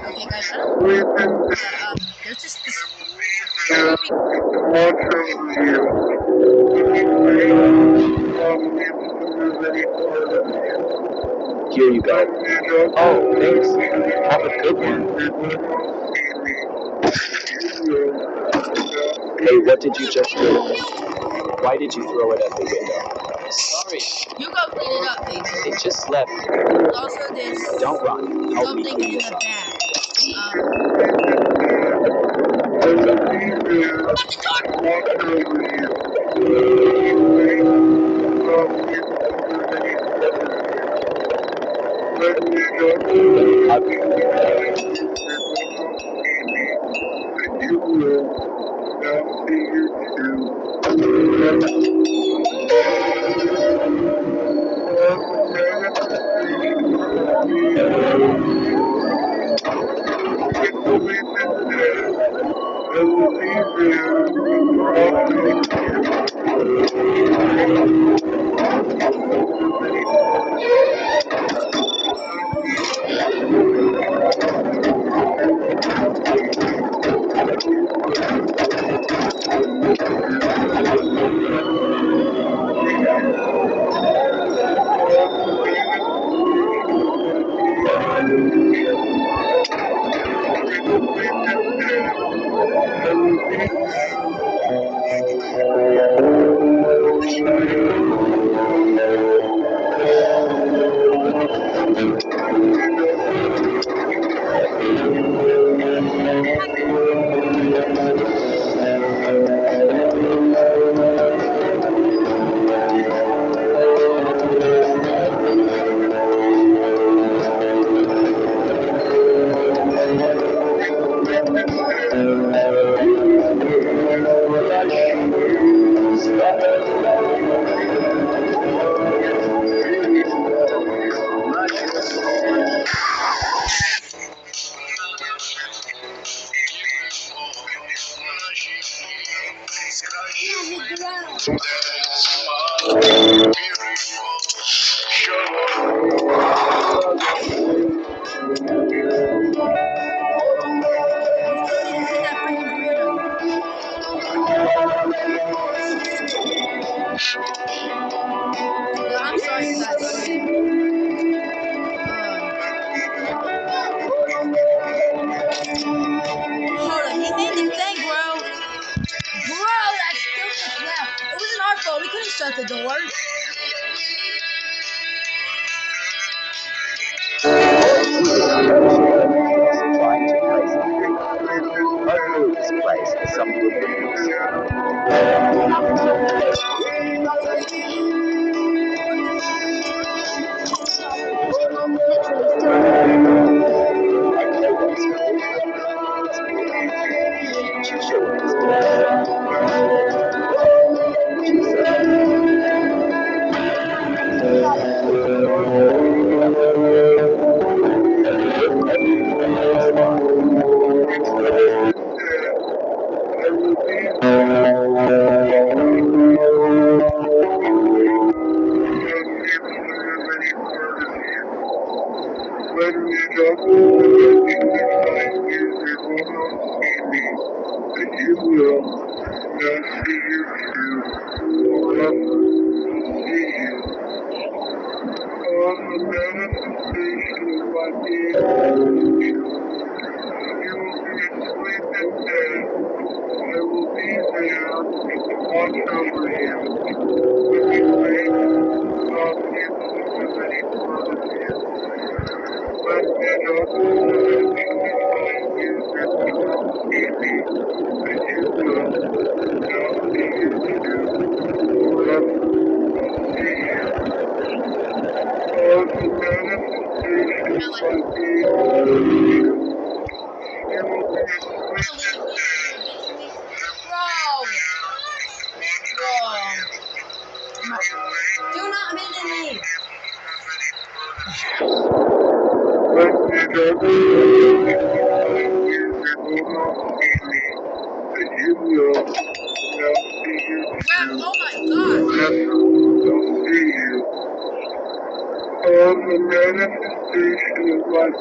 Okay, guys, I don't know. There's just this creepy. Here you go. Oh, thanks. Have a good one. Hey, what did you just do? Why did you throw it at the window? Sorry. You go clean it up, baby. It just left. There's also this Don't run. Help me something clean in this the up. bag. Shut the door! You still need to hit that freaking burrito. Yeah, I'm sorry, you guys. Hold on, he made the thing, bro. Bro, that stupid left. It wasn't our fault. We couldn't shut the door. Trying to play something. Let's move this place with some good reviews. Do not abandon me. Well, oh my god. It was